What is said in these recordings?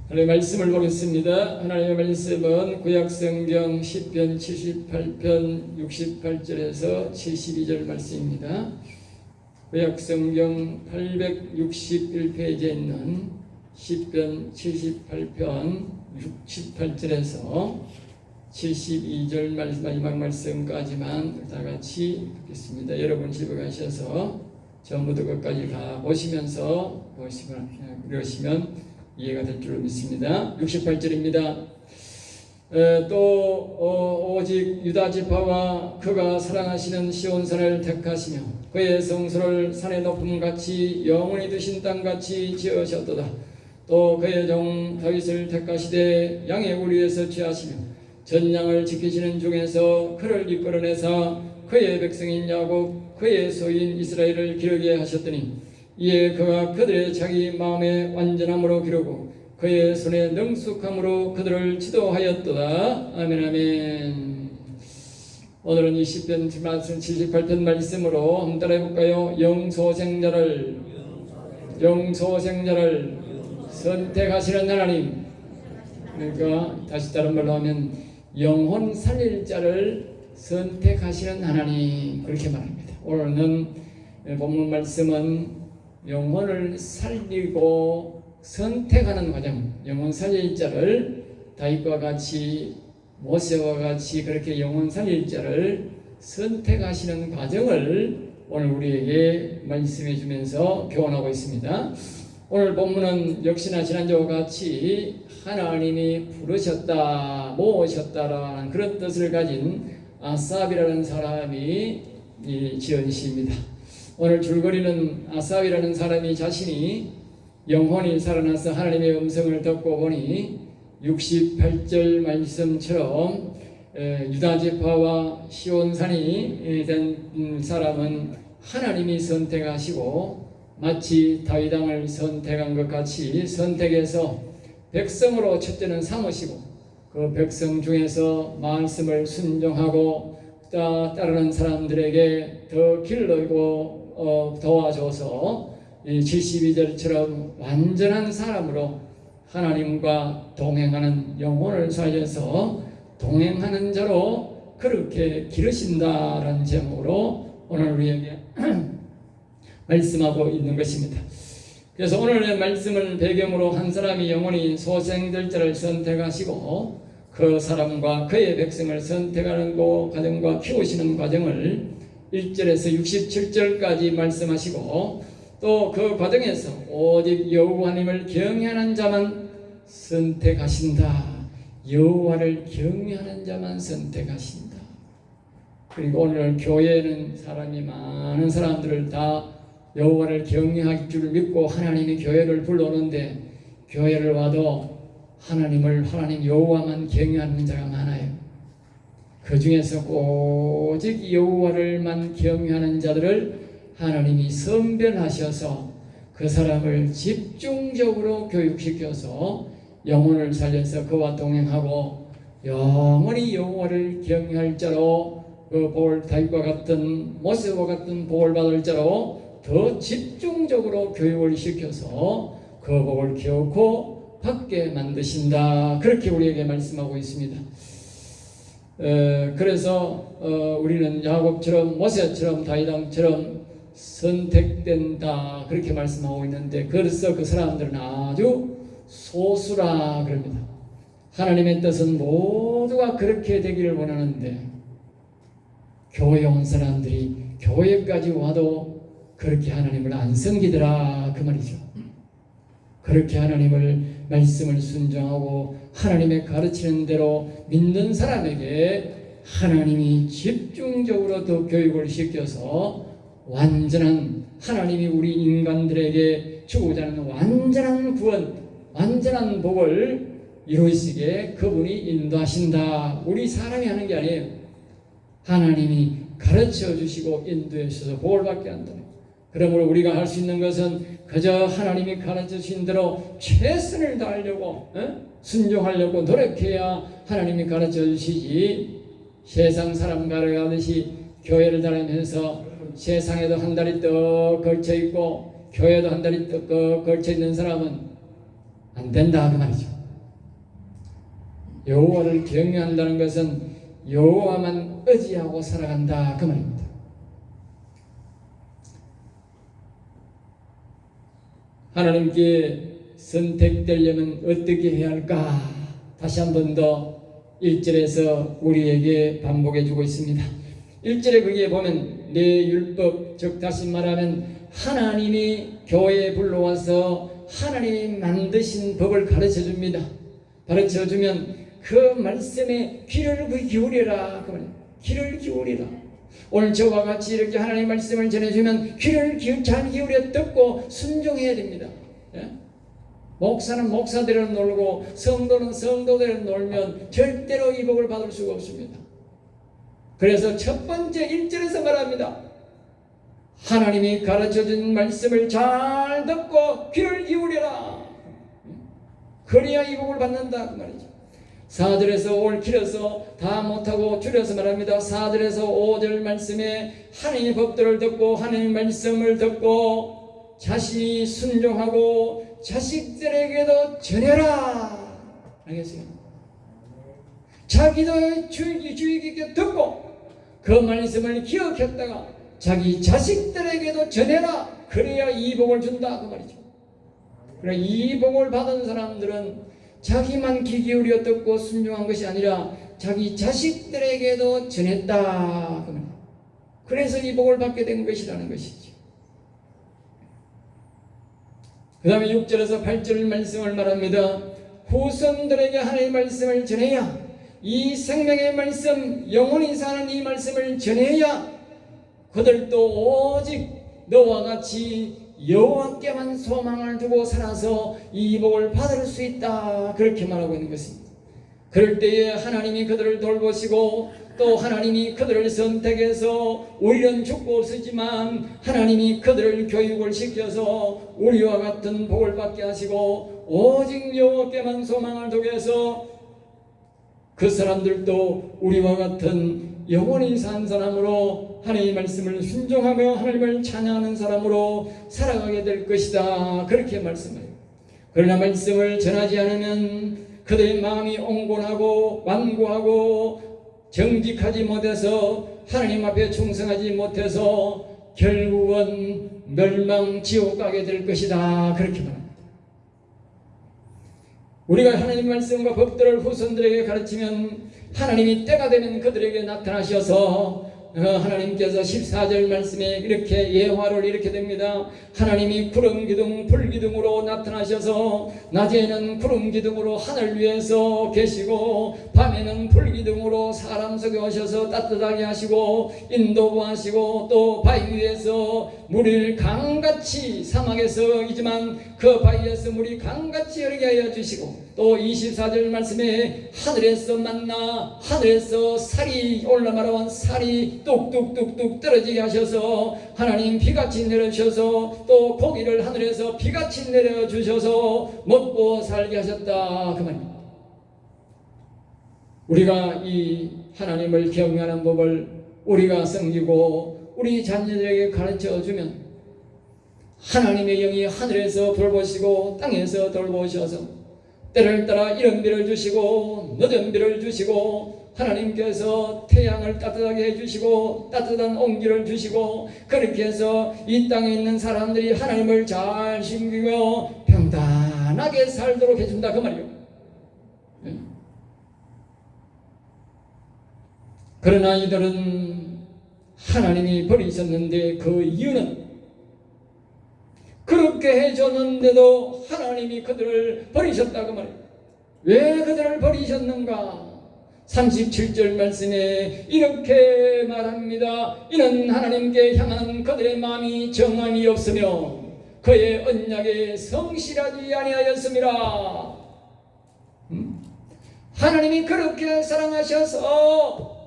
하나님의 말씀을 보겠습니다. 하나님의 말씀은 구약성경 시편 78편 68절에서 72절 말씀입니다. 구약성경 861페이지에 있는 시편 78편 68절에서 72절 마지막 말씀까지만 다 같이 듣겠습니다. 여러분 집에 가셔서 전부터 끝까지 다 보시면서 그러시면 이해가 될 줄 믿습니다. 68절입니다. 오직 유다 지파와 그가 사랑하시는 시온산을 택하시며 그의 성소를 산의 높음같이 영원히 두신 땅같이 지으셨도다. 또 그의 종 다윗을 택하시되 양의 우리에서 취하시며 전양을 지키시는 중에서 그를 이끌어내사 그의 백성인 야곱 그의 소유인 이스라엘을 기르게 하셨더니 이에 그가 그들의 자기 마음의 완전함으로 기르고 그의 손의 능숙함으로 그들을 지도하였도다. 아멘 아멘. 오늘은 이 시편 78편 말씀으로 한번 따라해볼까요? 영소생자를 선택하시는 하나님. 그러니까 다시 다른 말로 하면 영혼 살릴 자를 선택하시는 하나님, 그렇게 말합니다. 오늘은 본문 말씀은 영혼을 살리고 선택하는 과정, 영혼 살릴 자를 다윗과 같이 모세와 같이 그렇게 영혼 살릴 자를 선택하시는 과정을 오늘 우리에게 말씀해 주면서 교훈하고 있습니다. 오늘 본문은 역시나 지난주와 같이 하나님이 부르셨다, 모으셨다라는 그런 뜻을 가진 아삽이라는 사람이 지은 시입니다. 오늘 줄거리는 아삽이라는 사람이 자신이 영혼이 살아나서 하나님의 음성을 듣고 보니 68절 말씀처럼 유다 지파와 시온산이 된 사람은 하나님이 선택하시고 마치 다윗 왕을 선택한 것 같이 선택해서 백성으로 첫째는 삼으시고 그 백성 중에서 말씀을 순종하고 따르는 사람들에게 더 길러고 도와줘서 72절처럼 완전한 사람으로 하나님과 동행하는 영혼을 살려서 동행하는 자로 그렇게 기르신다라는 제목으로 오늘 우리에게 말씀하고 있는 것입니다. 그래서 오늘의 말씀을 배경으로 한 사람이 영원히 소생될 자를 선택하시고 그 사람과 그의 백성을 선택하는 과정과 키우시는 과정을 1절에서 67절까지 말씀하시고 또 그 과정에서 오직 여호와님을 경외하는 자만 선택하신다. 여호와를 경외하는 자만 선택하신다. 그리고 오늘 교회에는 사람이 많은 사람들을 다 여호와를 경외할 줄 믿고 하나님이 교회를 불러오는데 교회를 와도 하나님 여호와만 경외하는 자가 많아요. 그 중에서 오직 여호와를만 경외하는 자들을 하나님이 선별하셔서 그 사람을 집중적으로 교육시켜서 영혼을 살려서 그와 동행하고 영원히 여호와를 경외할 자로 그 다윗과 같은 모세와 같은 복을 받을 자로 더 집중적으로 교육을 시켜서 그 복을 결코 받게 만드신다. 그렇게 우리에게 말씀하고 있습니다. 그래서 우리는 야곱처럼 모세처럼 다윗 왕처럼 선택된다 그렇게 말씀하고 있는데 그래서 그 사람들은 아주 소수라 그럽니다. 하나님의 뜻은 모두가 그렇게 되기를 원하는데 교회 온 사람들이 교회까지 와도 그렇게 하나님을 안 섬기더라 그 말이죠. 그렇게 하나님을 말씀을 순종하고 하나님의 가르치는 대로 믿는 사람에게 하나님이 집중적으로 더 교육을 시켜서 완전한 하나님이 우리 인간들에게 주고자 하는 완전한 구원, 완전한 복을 이루시게 그분이 인도하신다. 우리 사람이 하는 게 아니에요. 하나님이 가르쳐 주시고 인도해 주셔서 복을 받게 한다. 그러므로 우리가 할 수 있는 것은 그저 하나님이 가르쳐 주신 대로 최선을 다하려고 순종하려고 노력해야 하나님이 가르쳐 주시지 세상 사람 가르치듯이 교회를 다니면서 세상에도 한 다리 떡 걸쳐 있고 교회도 한 다리 떡 걸쳐 있는 사람은 안 된다 그 말이죠. 여호와를 경외한다는 것은 여호와만 의지하고 살아간다 그 말입니다. 하나님께 선택되려면 어떻게 해야 할까? 다시 한 번 더 1절에서 우리에게 반복해 주고 있습니다. 1절에 거기에 보면 내 율법, 즉 다시 말하면 하나님이 교회에 불러와서 하나님이 만드신 법을 가르쳐 줍니다. 가르쳐 주면 그 말씀에 귀를 기울여라 그 말이에요. 귀를 기울이라. 오늘 저와 같이 이렇게 하나님의 말씀을 전해주면 귀를 잘 기울여 듣고 순종해야 됩니다. 예? 목사는 목사대로 놀고 성도는 성도대로 놀면 절대로 이 복을 받을 수가 없습니다. 그래서 첫 번째 1절에서 말합니다. 하나님이 가르쳐준 말씀을 잘 듣고 귀를 기울여라. 그래야 이 복을 받는다 그 말이죠. 4절에서 올 길어서 다 못하고 줄여서 말합니다. 4절에서 5절 말씀에 하나님의 법들을 듣고 하나님의 말씀을 듣고 자신이 순종하고 자식들에게도 전해라. 알겠어요? 자기도 주의 깊게 듣고 그 말씀을 기억했다가 자기 자식들에게도 전해라. 그래야 이 복을 준다 그 말이죠. 그래 이 복을 받은 사람들은 자기만 귀 기울여 듣고 순종한 것이 아니라 자기 자식들에게도 전했다. 그래서 이 복을 받게 된 것이라는 것이죠. 그 다음에 6절에서 8절 말씀을 말합니다. 후손들에게 하나님의 말씀을 전해야 이 생명의 말씀, 영원히 사는 이 말씀을 전해야 그들도 오직 너와 같이 여호와께만 소망을 두고 살아서 이 복을 받을 수 있다. 그렇게 말하고 있는 것입니다. 그럴 때에 하나님이 그들을 돌보시고 또 하나님이 그들을 선택해서 우리는 죽고 없으지만 하나님이 그들을 교육을 시켜서 우리와 같은 복을 받게 하시고 오직 여호와께만 소망을 두게 해서 그 사람들도 우리와 같은 영원히 산 사람으로 하나님의 말씀을 순종하며 하나님을 찬양하는 사람으로 살아가게 될 것이다. 그렇게 말씀해요. 그러나 말씀을 전하지 않으면 그들의 마음이 온곤하고 완고하고 정직하지 못해서 하나님 앞에 충성하지 못해서 결국은 멸망 지옥 가게 될 것이다. 그렇게 말합니다. 우리가 하나님 말씀과 법들을 후손들에게 가르치면 하나님이 때가 되면 그들에게 나타나셔서 하나님께서 14절 말씀에 이렇게 예화를 이렇게 됩니다. 하나님이 구름 기둥 불 기둥으로 나타나셔서 낮에는 구름 기둥으로 하늘 위에서 계시고 밤에는 불 기둥으로 사람 속에 오셔서 따뜻하게 하시고 인도하시고 또 바위 위에서 물을 강같이 사막에서이지만 그 바위에서 물이 강같이 흐르게 하여 주시고 또 24절 말씀에 하늘에서 만나 하늘에서 살이 올라말아온 살이 뚝뚝뚝뚝 떨어지게 하셔서 하나님 비같이 내려주셔서 또 고기를 하늘에서 비같이 내려주셔서 먹고 살게 하셨다 그 말입니다. 우리가 이 하나님을 경외하는 법을 우리가 섬기고 우리 자녀들에게 가르쳐주면 하나님의 영이 하늘에서 돌보시고 땅에서 돌보셔서 때를 따라 이른 비를 주시고 늦은 비를 주시고 하나님께서 태양을 따뜻하게 해주시고 따뜻한 온기를 주시고 그렇게 해서 이 땅에 있는 사람들이 하나님을 잘 섬기며 평탄하게 살도록 해준다 그 말이에요. 그러나 이들은 하나님이 버리셨는데 그 이유는 그렇게 해줬는데도 하나님이 그들을 버리셨다고 말해요. 왜 그들을 버리셨는가? 37절 말씀에 이렇게 말합니다. 이는 하나님께 향하는 그들의 마음이 정함이 없으며 그의 언약에 성실하지 아니하였음이라. 하나님이 그렇게 사랑하셔서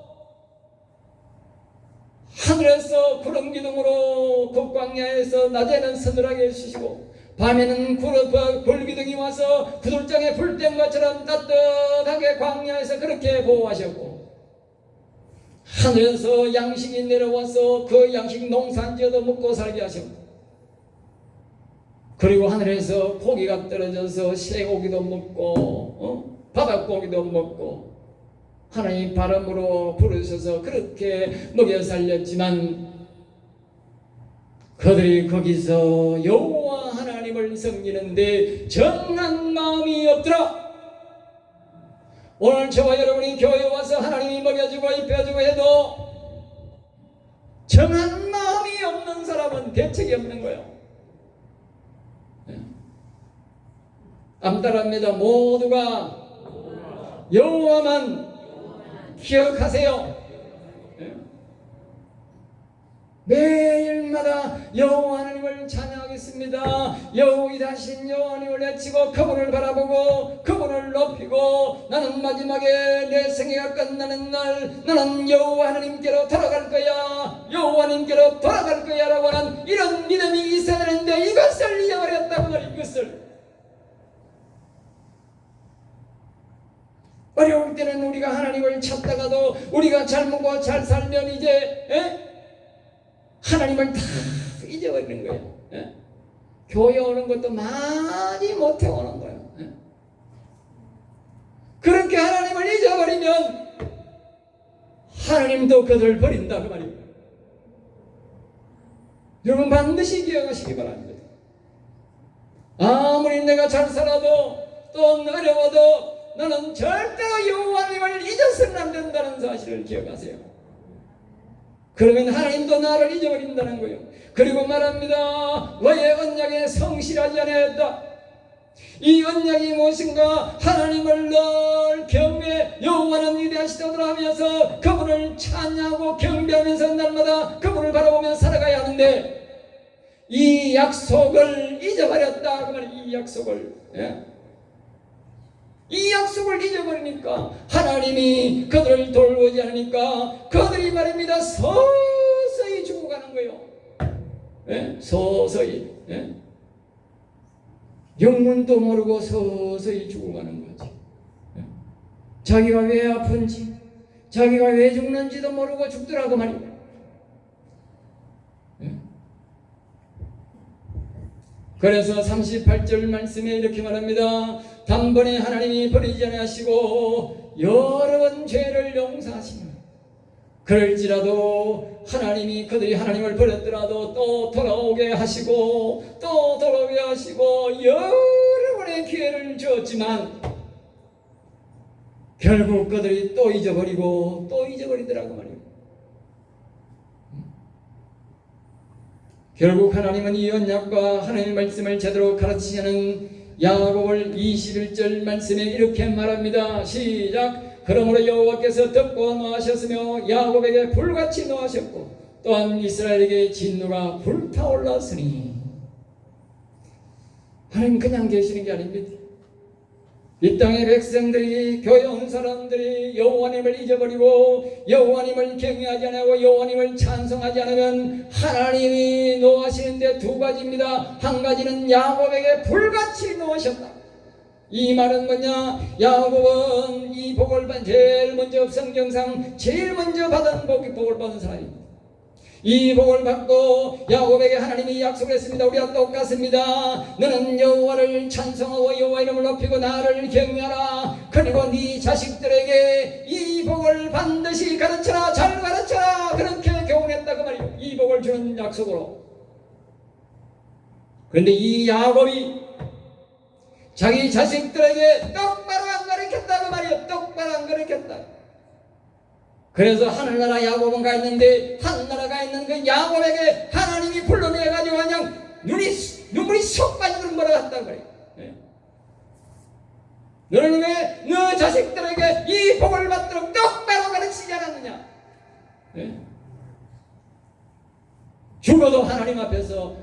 하늘에서 구름 기둥으로 국광야에서 낮에는 서늘하게 해주시고 밤에는 불기둥이 와서 구들장에 불 뗀 것처럼 따뜻하게 광야에서 그렇게 보호하셨고 하늘에서 양식이 내려와서 그 양식 농산지어도 먹고 살게 하셨고 그리고 하늘에서 고기가 떨어져서 쇠고기도 먹고 바닥고기도 먹고 하나님 바람으로 부르셔서 그렇게 먹여 살렸지만 그들이 거기서 여호와 하나님을 섬기는데 정한 마음이 없더라. 오늘 저와 여러분이 교회에 와서 하나님이 먹여주고 입혀주고 해도 정한 마음이 없는 사람은 대책이 없는 거예요. 암따라합니다. 모두가 여호와만 기억하세요. 매일마다 여호와 하나님을 찬양하겠습니다. 여호이다신 여호와 하나님을 외치고 그분을 바라보고 그분을 높이고 나는 마지막에 내 생애가 끝나는 날 나는 여호와 하나님께로 돌아갈 거야, 여호와 하나님께로 돌아갈 거야 라고 하는 이런 믿음이 있어야 되는데 이것을 잃어버렸다고 말이에요. 이것을 어려울 때는 우리가 하나님을 찾다가도 우리가 잘 먹고 잘 살면 이제 하나님을 다 잊어버리는 거예요. 교회 오는 것도 많이 못해 오는 거예요. 그렇게 하나님을 잊어버리면 하나님도 그들을 버린다 그 말이에요. 여러분 반드시 기억하시기 바랍니다. 아무리 내가 잘 살아도 또 어려워도 너는 절대로 여호와 하나님을 잊어서는 안 된다는 사실을 기억하세요. 그러면 하나님도 나를 잊어버린다는 거예요. 그리고 말합니다. 너의 언약에 성실하지 않았다. 이 언약이 무엇인가? 하나님을 늘 경외 여호와는 위대하시다고 하면서 그분을 찬양하고 경배하면서 날마다 그분을 바라보며 살아가야 하는데 이 약속을 잊어버렸다 그 말이에요. 이 약속을 이 약속을 잊어버리니까 하나님이 그들을 돌보지 않으니까 그들이 말입니다. 서서히 죽어가는 거예요. 서서히 영문도 모르고 서서히 죽어가는 거지. 자기가 왜 아픈지 자기가 왜 죽는지도 모르고 죽더라고 말이에요. 그래서 38절 말씀에 이렇게 말합니다. 단번에 하나님이 버리지 아니하시고 여러 번 죄를 용서하시며 그럴지라도 하나님이 그들이 하나님을 버렸더라도 또 돌아오게 하시고 또 돌아오게 하시고 여러 번의 기회를 주었지만 결국 그들이 또 잊어버리고 또 잊어버리더라고 말이에요. 결국 하나님은 이 언약과 하나님의 말씀을 제대로 가르치지 않은 야고보를 21절 말씀에 이렇게 말합니다. 시작. 그러므로 여호와께서 덮고 노하셨으며 야곱에게 불같이 노하셨고 또한 이스라엘에게 진노가 불타올랐으니 하나님 그냥 계시는 게 아닙니다. 이 땅의 백성들이 교회 온 사람들이 여호와님을 잊어버리고 여호와님을 경외하지 않고 여호와님을 찬송하지 않으면 하나님이 노하시는데 두 가지입니다. 한 가지는 야곱에게 불같이 노하셨다. 이 말은 뭐냐? 야곱은 이 복을 받은 제일 먼저 성경상 제일 먼저 받은 복을 받은 사람입니다. 이 복을 받고 야곱에게 하나님이 약속했습니다. 우리와 똑같습니다. 너는 여호와를 찬송하고 여호와 이름을 높이고 나를 경외하라. 그리고 네 자식들에게 이 복을 반드시 가르쳐라. 잘 가르쳐라. 그렇게 교훈했다 그 말이에요. 이 복을 주는 약속으로. 그런데 이 야곱이 자기 자식들에게 똑바로 안 가르쳤다 그 말이에요. 똑바로 안 가르쳤다. 그래서 하늘나라 야곱은 가 있는데 하늘나라가 있는 그 야곱에게 하나님이 불러내가지고 그냥 눈물이 쏙 빠지도록 몰아갔다는 거예요. 너는 왜 너 자식들에게 이 복을 받도록 똑바로 가르치지 않았느냐? 죽어도 하나님 앞에서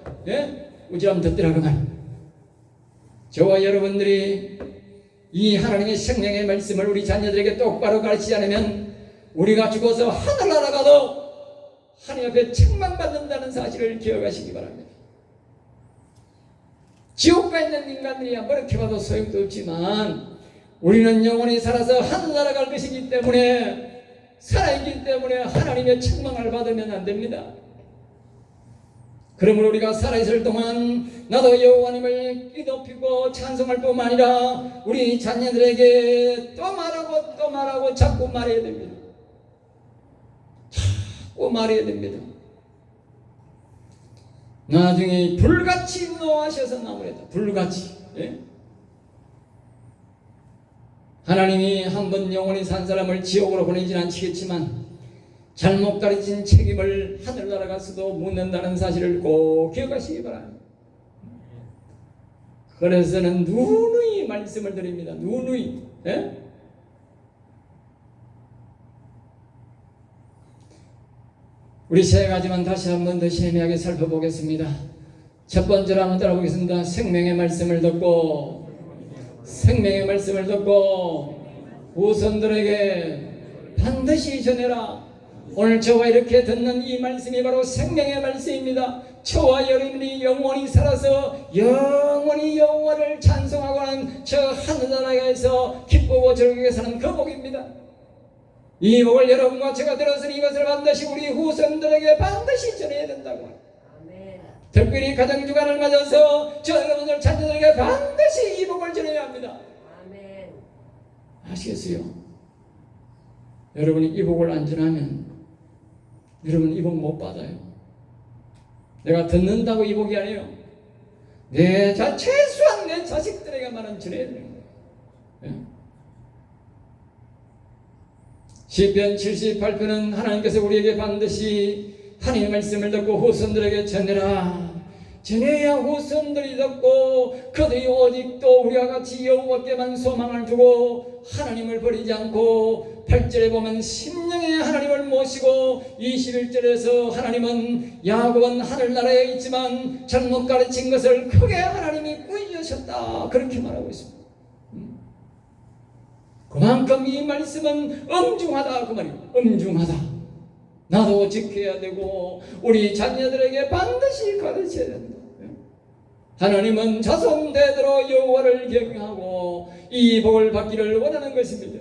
우지람 듣더라고 말. 저와 여러분들이 이 하나님의 생명의 말씀을 우리 자녀들에게 똑바로 가르치지 않으면 우리가 죽어서 하늘나라 가도 하나님 앞에 책망받는다는 사실을 기억하시기 바랍니다. 지옥가 있는 인간들이야 뭐렇게 봐도 소용도 없지만 우리는 영원히 살아서 하늘나라 갈 것이기 때문에 살아있기 때문에 하나님의 책망을 받으면 안 됩니다. 그러므로 우리가 살아있을 동안 나도 여호와님을 높이고 찬송할 뿐만 아니라 우리 자녀들에게 또 말하고 또 말하고 자꾸 말해야 됩니다. 자꾸 말해야 됩니다. 나중에 불같이 노하셔서 나무래다. 불같이. 예? 하나님이 한 번 영원히 산 사람을 지옥으로 보내진 않시겠지만 잘못 가르친 책임을 하늘나라 가서도 묻는다는 사실을 꼭 기억하시기 바랍니다. 그래서는 누누이 말씀을 드립니다. 누누이. 예? 우리 세 가지만 다시 한 번 더 세밀하게 살펴보겠습니다. 첫 번째로 한번 따라보겠습니다. 생명의 말씀을 듣고 후손들에게 반드시 전해라. 오늘 저와 이렇게 듣는 이 말씀이 바로 생명의 말씀입니다. 저와 여러분이 영원히 살아서 영원히 여호와를 찬송하고 하는 저 하늘나라에서 기쁘고 즐겁게 사는 그 복입니다. 이 복을 여러분과 제가 들었으니 이것을 반드시 우리 후손들에게 반드시 전해야 된다고. 아멘. 특별히 가정주간을 맞아서 저 여러분들 자녀들에게 반드시 이 복을 전해야 합니다. 아멘. 아시겠어요? 여러분이 이 복을 안 전하면 여러분 이 복 못 받아요. 내가 듣는다고 이 복이 아니에요. 최소한 내 자식들에게만은 전해야 되는 거예요. 예? 시편 78편은 하나님께서 우리에게 반드시 하나님의 말씀을 듣고 후손들에게 전해라. 전해야 후손들이 듣고 그들이 오직 또 우리와 같이 여호와께만 소망을 두고 하나님을 버리지 않고 8절에 보면 심령의 하나님을 모시고 21절에서 하나님은 야곱은 하늘나라에 있지만 잘못 가르친 것을 크게 하나님이 꾸짖으셨다 그렇게 말하고 있습니다. 그만큼 이 말씀은 엄중하다 그 말이에요. 엄중하다. 나도 지켜야 되고 우리 자녀들에게 반드시 가르쳐야 된다. 하나님은 자손 대대로 여호와를 경외하고 이 복을 받기를 원하는 것입니다.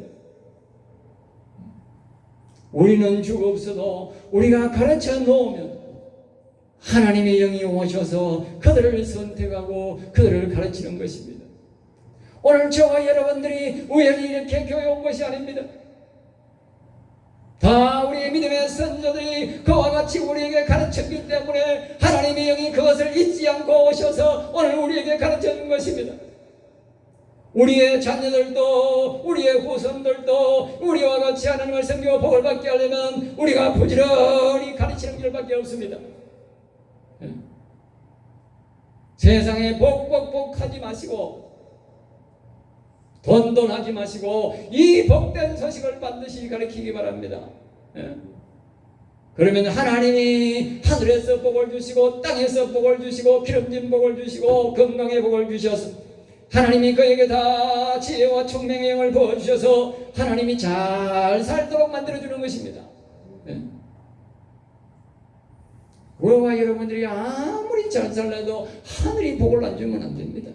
우리는 주가 없어도 우리가 가르쳐 놓으면 하나님의 영이 오셔서 그들을 선택하고 그들을 가르치는 것입니다. 오늘 저와 여러분들이 우연히 이렇게 교회 온 것이 아닙니다. 다 우리의 믿음의 선조들이 그와 같이 우리에게 가르쳤기 때문에 하나님의 영이 그것을 잊지 않고 오셔서 오늘 우리에게 가르쳐준 것입니다. 우리의 자녀들도 우리의 후손들도 우리와 같이 하나님을 섬기고 복을 받게 하려면 우리가 부지런히 가르치는 길밖에 없습니다. 세상에 복 하지 마시고 돈 하지 마시고 이 복된 소식을 반드시 가르치기 바랍니다. 그러면 하나님이 하늘에서 복을 주시고 땅에서 복을 주시고 기름진 복을 주시고 건강의 복을 주셔서 하나님이 그에게 다 지혜와 총명의 영을 부어주셔서 하나님이 잘 살도록 만들어주는 것입니다. 우리와 여러분들이 아무리 잘 살래도 하늘이 복을 안 주면 안 됩니다.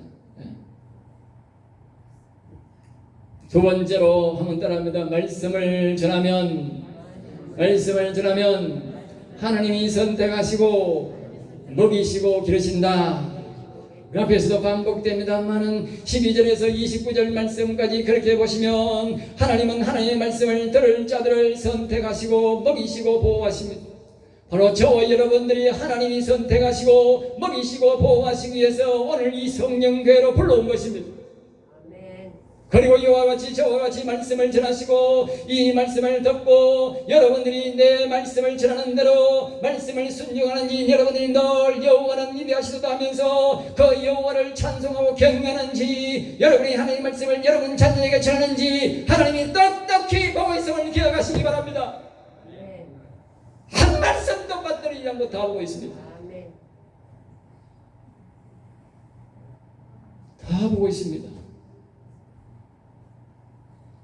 두 번째로 한번 따라합니다. 말씀을 전하면 하나님이 선택하시고 먹이시고 기르신다. 그 앞에서도 반복됩니다만은 12절에서 29절 말씀까지 그렇게 보시면 하나님은 하나님의 말씀을 들을 자들을 선택하시고 먹이시고 보호하십니다. 바로 저와 여러분들이 하나님이 선택하시고 먹이시고 보호하시기 위해서 오늘 이 성령교회로 불러온 것입니다. 그리고 이와 같이 저와 같이 말씀을 전하시고 이 말씀을 듣고 여러분들이 내 말씀을 전하는 대로 말씀을 순종하는지 여러분들이 늘 여호와는 위대하시도다 하면서 그 여호와를 찬송하고 경외하는지 여러분이 하나님의 말씀을 여러분 자녀에게 전하는지 하나님이 똑똑히 보고 있음을 기억하시기 바랍니다. 한 말씀도 빠뜨리지 않고 다 보고 있습니다. 다 보고 있습니다.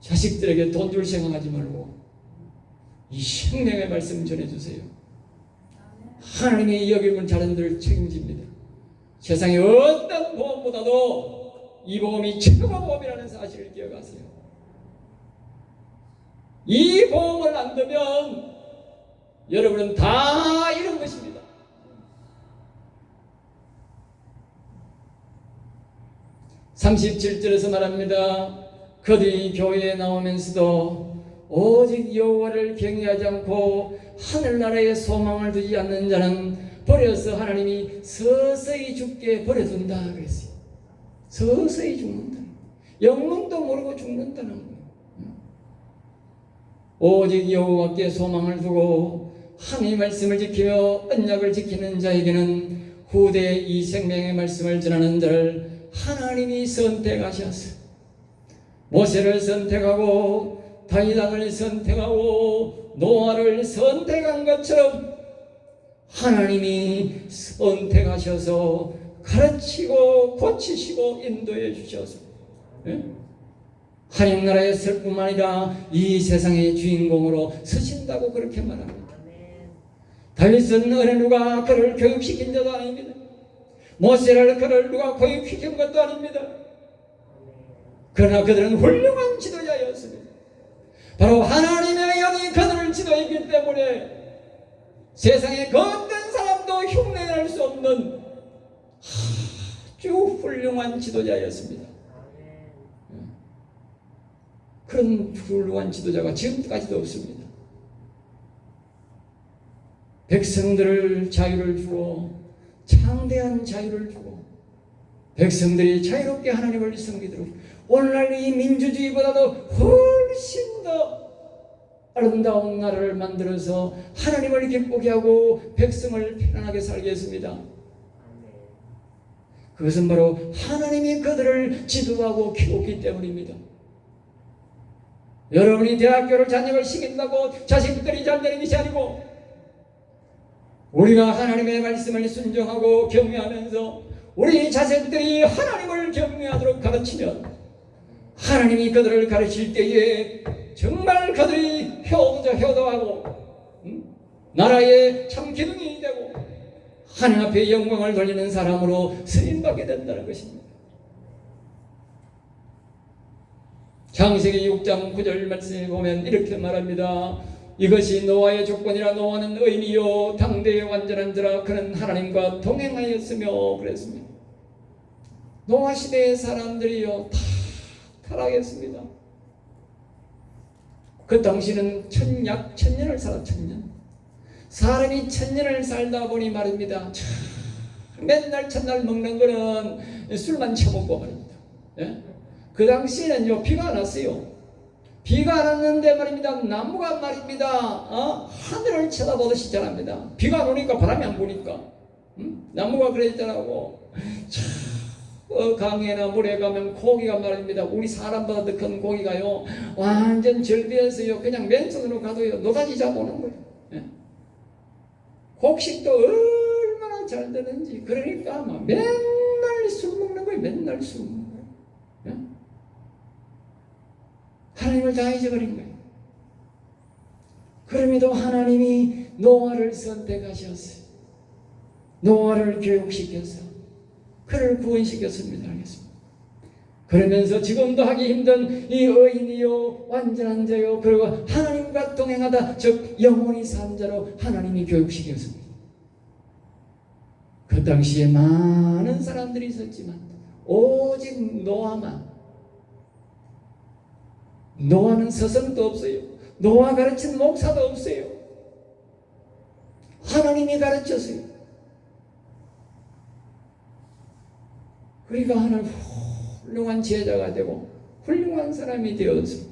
자식들에게 돈 줄 생각하지 말고 이 생명의 말씀 전해주세요. 하나님의 여김을 자녀들 책임집니다. 세상에 어떤 보험보다도 이 보험이 최고 보험이라는 사실을 기억하세요. 이 보험을 안 들면 여러분은 다 잃은 것입니다. 37절에서 말합니다. 그들이 교회에 나오면서도 오직 여호와를 경외하지 않고 하늘나라에 소망을 두지 않는 자는 버려서 하나님이 서서히 죽게 버려둔다 그랬어요. 서서히 죽는다. 영문도 모르고 죽는다는 거예요. 오직 여호와께 소망을 두고 하나님의 말씀을 지키며 언약을 지키는 자에게는 후대에 이 생명의 말씀을 전하는 자를 하나님이 선택하셨어요. 모세를 선택하고 다윗왕을 선택하고 노아를 선택한 것처럼 하나님이 선택하셔서 가르치고 고치시고 인도해 주셔서 하나님 나라에 설 뿐만 아니라 이 세상의 주인공으로 서신다고 그렇게 말합니다. 다윗은 어느 누가 그를 교육시킨 자도 아닙니다. 모세를 그를 누가 교육시킨 것도 아닙니다. 그러나 그들은 훌륭한 지도자였습니다. 바로 하나님의 영이 그들을 지도했기 때문에 세상의 그 어떤 사람도 흉내낼 수 없는 아주 훌륭한 지도자였습니다. 그런 훌륭한 지도자가 지금까지도 없습니다. 백성들을 자유를 주고 창대한 자유를 주고 백성들이 자유롭게 하나님을 섬기도록 오늘날 이 민주주의보다도 훨씬 더 아름다운 나라를 만들어서 하나님을 기쁘게 하고 백성을 편안하게 살게 했습니다. 그것은 바로 하나님이 그들을 지도하고 키웠기 때문입니다. 여러분이 대학교를 자녀를 시킨다고 자식들이 잘 되는 것이 아니고 우리가 하나님의 말씀을 순종하고 경외하면서 우리 자식들이 하나님을 경외하도록 가르치면 하나님이 그들을 가르칠 때에 정말 그들이 효도하고 나라의 참 기둥이 되고 하나님 앞에 영광을 돌리는 사람으로 쓰임받게 된다는 것입니다. 창세기 6장 9절 말씀에 보면 이렇게 말합니다. 이것이 노아의 조건이라 노아는 의인이요 당대의 완전한 자라 그는 하나님과 동행하였으며 그랬습니다. 노아 시대의 사람들이요 다 타락했습니다. 그 당시는 약 1000년을 살아 1000년. 사람이 1000년을 살다 보니 말입니다. 맨날 첫날 먹는 거는 술만 처먹고 말입니다. 예? 그 당시에는요 비가 안 왔어요. 비가 안 왔는데 말입니다. 나무가 말입니다. 하늘을 쳐다보듯이 자랍니다. 비가 안 오니까 바람이 안 부니까 나무가 그랬더라고. 강에나 물에 가면 고기가 말입니다. 우리 사람보다 더 큰 고기가요 완전 절비해서요 그냥 맨손으로 가도요 노다지 잡아오는 거예요. 예? 곡식도 얼마나 잘 되는지. 그러니까 막 맨날 술 먹는 거예요. 맨날 술 먹는 거예요. 예? 하나님을 다 잊어버린 거예요. 그럼에도 하나님이 노아를 선택하셨어요. 노아를 교육시켜서 그를 구원시켰습니다. 알겠습니다. 그러면서 지금도 하기 힘든 이 의인이요 완전한 자요 그리고 하나님과 동행하다 즉 영원히 산 자로 하나님이 교육시켰습니다. 그 당시에 많은 사람들이 있었지만 오직 노아는 스승도 없어요. 노아 가르친 목사도 없어요. 하나님이 가르쳤어요. 그러니까 하나님 훌륭한 제자가 되고 훌륭한 사람이 되어서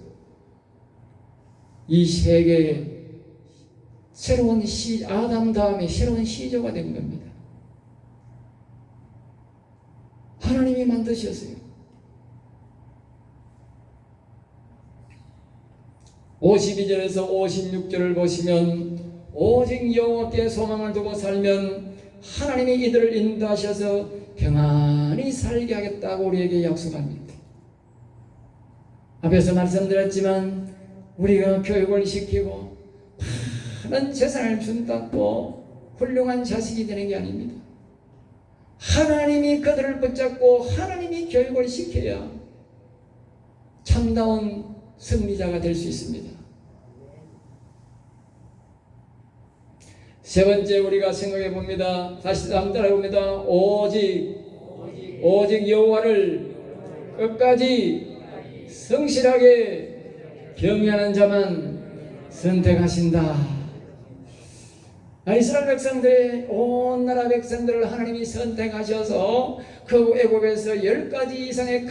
이 세계에 새로운 아담 다음에 새로운 시조가 된 겁니다. 하나님이 만드셨어요. 52절에서 56절을 보시면 오직 여호와께 소망을 두고 살면 하나님이 이들을 인도하셔서 평안히 살게 하겠다고 우리에게 약속합니다. 앞에서 말씀드렸지만 우리가 교육을 시키고 많은 재산을 준다고 훌륭한 자식이 되는 게 아닙니다. 하나님이 그들을 붙잡고 하나님이 교육을 시켜야 참다운 승리자가 될 수 있습니다. 세 번째 우리가 생각해 봅니다. 다시 따라해 봅니다. 오직 여호와를 끝까지 성실하게 경외하는 자만 선택하신다. 이스라엘 백성들의 온 나라 백성들을 하나님이 선택하셔서 그 애굽에서 10가지 이상의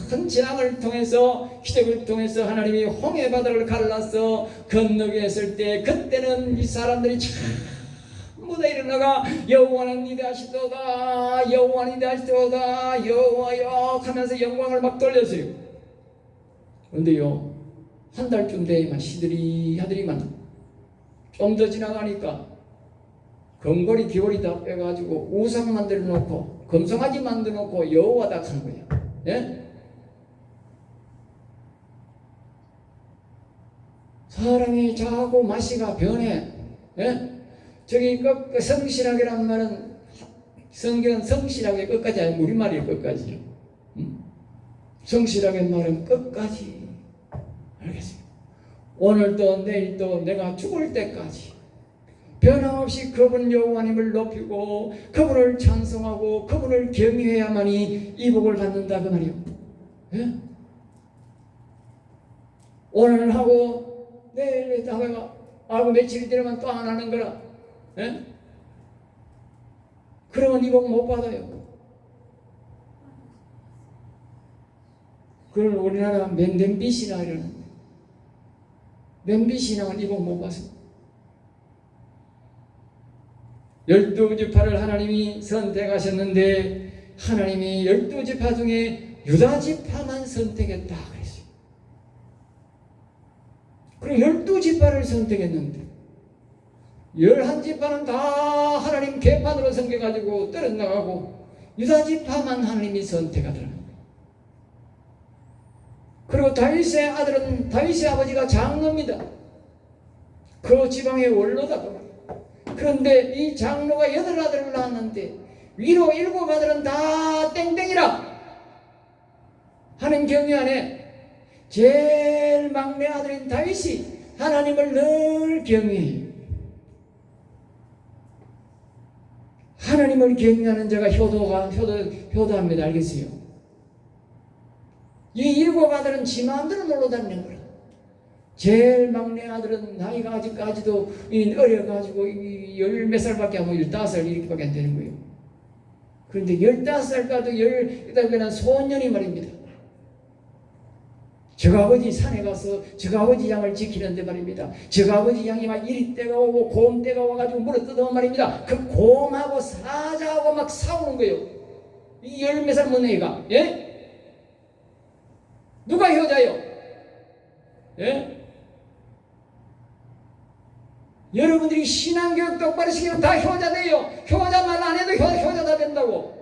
큰 재앙을 통해서 기적을 통해서 하나님이 홍해 바다를 갈라서 건너게 했을 때 그때는 이 사람들이 전부 다 일어나가 여호와는 위대하시도다 여호와는 위대하시도다 여호와여 하면서 영광을 막 돌렸어요. 그런데요 한 달쯤 돼야만 시들이 하더니만 좀 더 지나가니까 금고리 귀걸이 다 빼가지고 우상 만들어 놓고 금송아지 만들어 놓고 여호와다 하는 거예요. 예? 사람이 자고 마시가 변해. 예? 저기 성실하게란 말은 성경은 성실하게 끝까지 아니고 우리말이에요. 끝까지요. 성실하게 말은 끝까지. 알겠습니다. 오늘도 내일도 내가 죽을 때까지 변함없이 그분 여호와님을 높이고 그분을 찬송하고 그분을 경외해야만이 이 복을 받는다 그 말이요. 예? 오늘 하고 내일 하고 며칠 뒤면 또 안 하는 거라. 예? 그러면 이 복 못 받아요. 그걸 우리나라 맨den빛이나 이러는데 맨빛이나 이 복 못 받습니다. 12지파를 하나님이 선택하셨는데 하나님이 12지파 중에 유다지파만 선택했다 그랬어요. 그리고 12지파를 선택했는데 11지파는 다 하나님 개판으로 섬겨가지고 떨어나가고 유다지파만 하나님이 선택하더라고요. 그리고 다윗의 아들은 다윗의 아버지가 장로입니다. 그 지방의 원로다. 그런데 이 장로가 8아들을 낳았는데 위로 7아들은 다 땡땡이라. 하나님 경외 안에 제일 막내 아들인 다윗이 하나님을 늘 경외해요. 하나님을 경외하는 자가 효도합니다. 알겠어요? 이 7아들은 지 마음대로 놀러 다니는 거라. 제일 막내 아들은 나이가 아직까지도 어려가지고 10몇 살밖에 안 되고 15살 이렇게밖에 안 되는 거예요. 그런데 15살까지 18살까지는 소년이 말입니다. 저 아버지 산에 가서 저 아버지 양을 지키는데 말입니다. 저 아버지 양이 막 이리 때가 오고 곰 때가 와가지고 물어 뜯어면 말입니다. 그 곰하고 사자하고 막 싸우는 거예요. 이 10몇 살 먹는 애가. 예? 누가 효자요? 예? 여러분들이 신앙교육 똑바로 시키면 다 효자 돼요. 효자 말 안 해도 효자다 된다고.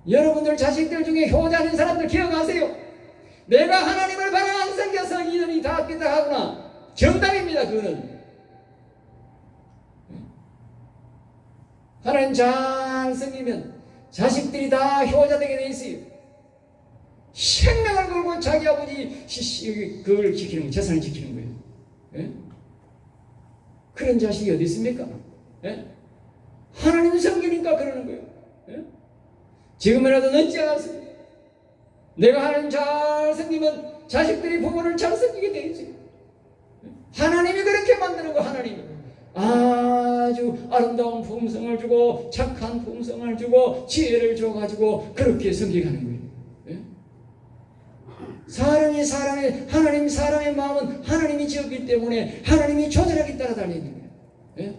여러분들 자식들 중에 효자인 사람들 기억하세요. 내가 하나님을 바로 안 섬겨서 이들이 다 삐딱하구나. 정답입니다. 그거는 하나님 잘 섬기면 자식들이 다 효자 되게 돼 있어요. 생명을 걸고 자기 아버지 그걸 지키는 거예요. 재산을 지키는 거예요. 예? 그런 자식이 어디 있습니까? 예? 하나님 섬기니까 그러는 거예요. 예? 지금이라도 늦지 않았습니다. 내가 하나님 잘 섬기면 자식들이 부모를 잘 섬기게 돼 있어요. 하나님이 그렇게 만드는 거. 하나님이 아주 아름다운 품성을 주고 착한 품성을 주고 지혜를 줘가지고 그렇게 섬기가는 거예요. 예? 하나님 사람의 마음은 하나님이 지었기 때문에 하나님이 조절하기 따라 달리는 거예요. 예?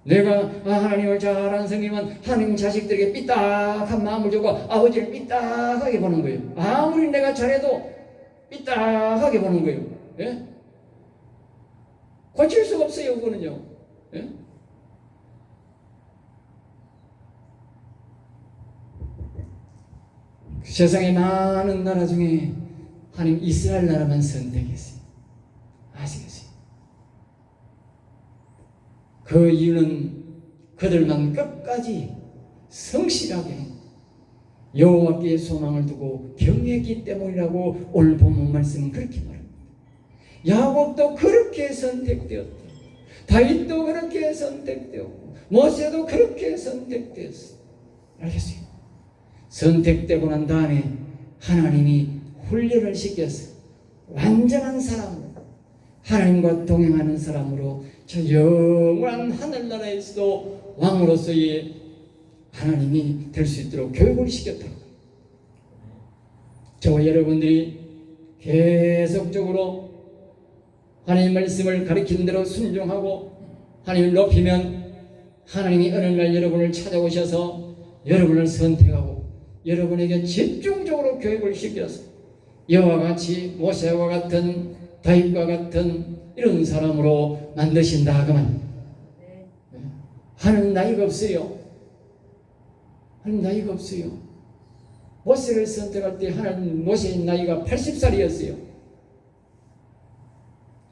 내가 하나님을 잘 안 섬기면 하나님 자식들에게 삐딱한 마음을 주고 아버지를 삐딱하게 보는 거예요. 아무리 내가 잘해도 삐딱하게 보는 거예요. 예? 고칠 수가 없어요. 그거는요. 예? 세상에 많은 나라 중에 하나님 이스라엘 나라만 선택했어요. 아시겠어요? 그 이유는 그들만 끝까지 성실하게 여호와께 소망을 두고 경외했기 때문이라고 오늘 본문 말씀은 그렇게 말합니다. 야곱도 그렇게 선택되었다. 다윗도 그렇게 선택되었고 모세도 그렇게 선택되었어. 알겠어요? 선택되고 난 다음에 하나님이 훈련을 시켜서 완전한 사람으로, 하나님과 동행하는 사람으로, 저 영원한 하늘나라에서도 왕으로서의 하나님이 될 수 있도록 교육을 시켰다고. 저와 여러분들이 계속적으로 하나님 말씀을 가르친 대로 순종하고 하나님을 높이면 하나님이 어느 날 여러분을 찾아오셔서 여러분을 선택하고 여러분에게 집중적으로 교육을 시켜서 이와 같이 모세와 같은 다윗과 같은 이런 사람으로 만드신다 그만. 하는 나이가 없어요. 하는 나이가 없어요. 모세를 선택할 때 하나님 모세의 나이가 80살이었어요.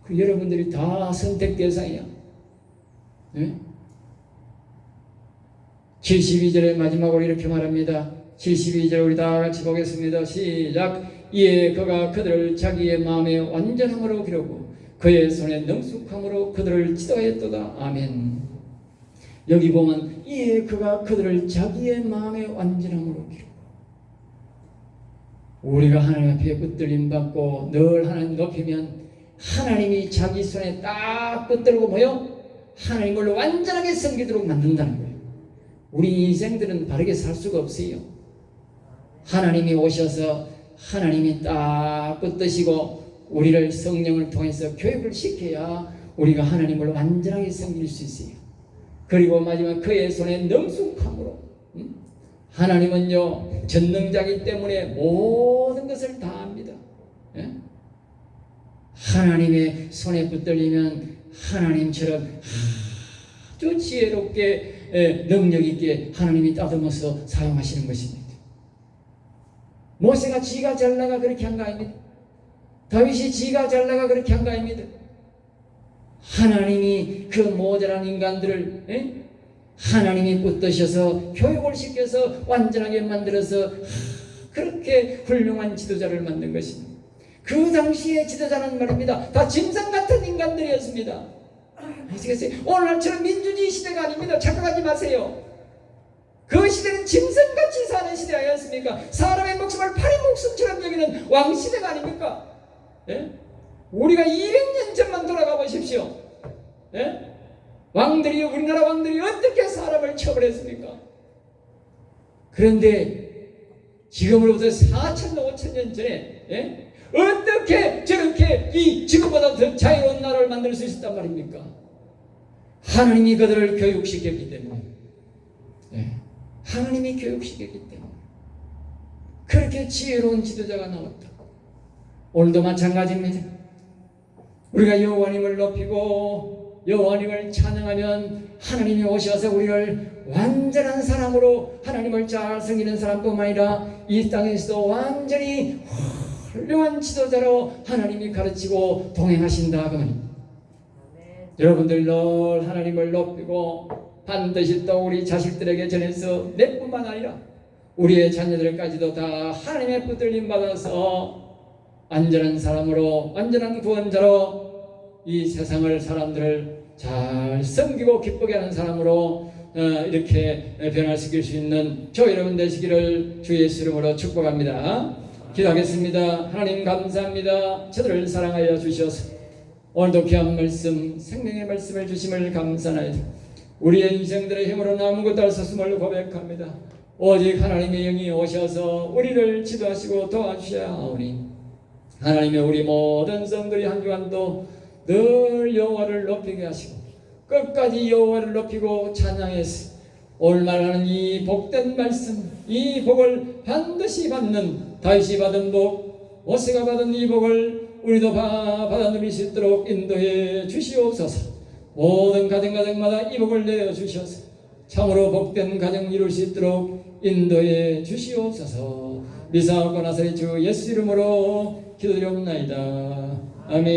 그 여러분들이 다 선택 대상이야. 네? 72절의 마지막으로 이렇게 말합니다. 72절 우리 다 같이 보겠습니다. 시작. 이에 그가 그들을 자기의 마음에 완전함으로 기르고 그의 손에 능숙함으로 그들을 지도하였도다. 아멘. 여기 보면 이에 그가 그들을 자기의 마음에 완전함으로 기르고, 우리가 하나님 앞에 붙들림 받고 늘 하나님 높이면 하나님이 자기 손에 딱 붙들고 뭐요? 하나님을 완전하게 섬기도록 만든다는 거예요. 우리 인생들은 바르게 살 수가 없어요. 하나님이 오셔서 하나님이 딱 붙드시고 우리를 성령을 통해서 교육을 시켜야 우리가 하나님을 완전하게 섬길 수 있어요. 그리고 마지막 그의 손에 능숙함으로, 하나님은요 전능자이기 때문에 모든 것을 다 압니다. 예? 하나님의 손에 붙들리면 하나님처럼 아주 지혜롭게 능력 있게 하나님이 따듬어서 사용하시는 것입니다. 모세가 지가 잘나가 그렇게 한 거 아닙니다. 다윗이 지가 잘나가 그렇게 한 거 아닙니다. 하나님이 그 모자란 인간들을 하나님이 붙드셔서 교육을 시켜서 완전하게 만들어서 그렇게 훌륭한 지도자를 만든 것입니다. 그 당시의 지도자는 말입니다, 다 짐승 같은 인간들이었습니다. 아시겠어요? 오늘날처럼 민주주의 시대가 아닙니다. 착각하지 마세요. 그 시대는 짐승같이 사는 시대 아니었습니까? 사람의 목숨을 파리 목숨처럼 여기는 왕시대가 아닙니까? 예? 우리가 200년 전만 돌아가 보십시오. 예? 왕들이, 우리나라 왕들이 어떻게 사람을 처벌했습니까? 그런데 지금으로부터 4,000년, 5,000년 전에 예? 어떻게 저렇게 이 지금보다 더 자유로운 나라를 만들 수 있었단 말입니까? 하나님이 그들을 교육시켰기 때문에, 예. 하나님이 교육시켰기 때문에 그렇게 지혜로운 지도자가 나왔다. 오늘도 마찬가지입니다. 우리가 여호와님을 높이고 여호와님을 찬양하면 하나님이 오셔서 우리를 완전한 사람으로 하나님을 잘 섬기는 사람뿐만 아니라 이 땅에서도 완전히 훌륭한 지도자로 하나님이 가르치고 동행하신다 그 말입니다. 여러분들 늘 하나님을 높이고 반드시 또 우리 자식들에게 전해서 내뿐만 아니라 우리의 자녀들까지도 다 하나님의 붙들림 받아서 안전한 사람으로, 완전한 구원자로 이 세상을, 사람들을 잘 섬기고 기쁘게 하는 사람으로 이렇게 변화시킬 수 있는 저 여러분 되시기를 주 예수 이름으로 축복합니다. 기도하겠습니다. 하나님 감사합니다. 저들을 사랑하여 주셔서 오늘도 귀한 말씀, 생명의 말씀을 주심을 감사하나이다. 우리의 인생들의 힘으로는 아무것도 할 수 없음을 고백합니다. 오직 하나님의 영이 오셔서 우리를 지도하시고 도와주셔야 하오니 하나님의 우리 모든 성들이 한 주간도 늘 여호와를 높이게 하시고 끝까지 여호와를 높이고 찬양해서 오늘 말하는 이 복된 말씀, 이 복을 반드시 받는 다윗이 받은 복, 모세가 받은 이 복을 우리도 받아 누릴 수 있도록 인도해 주시옵소서. 모든 가정마다 이 복을 내어 주셔서 참으로 복된 가정 이룰 수 있도록 인도해 주시옵소서. 미사하고 나서의 주 예수 이름으로 기도드리옵나이다. 아멘.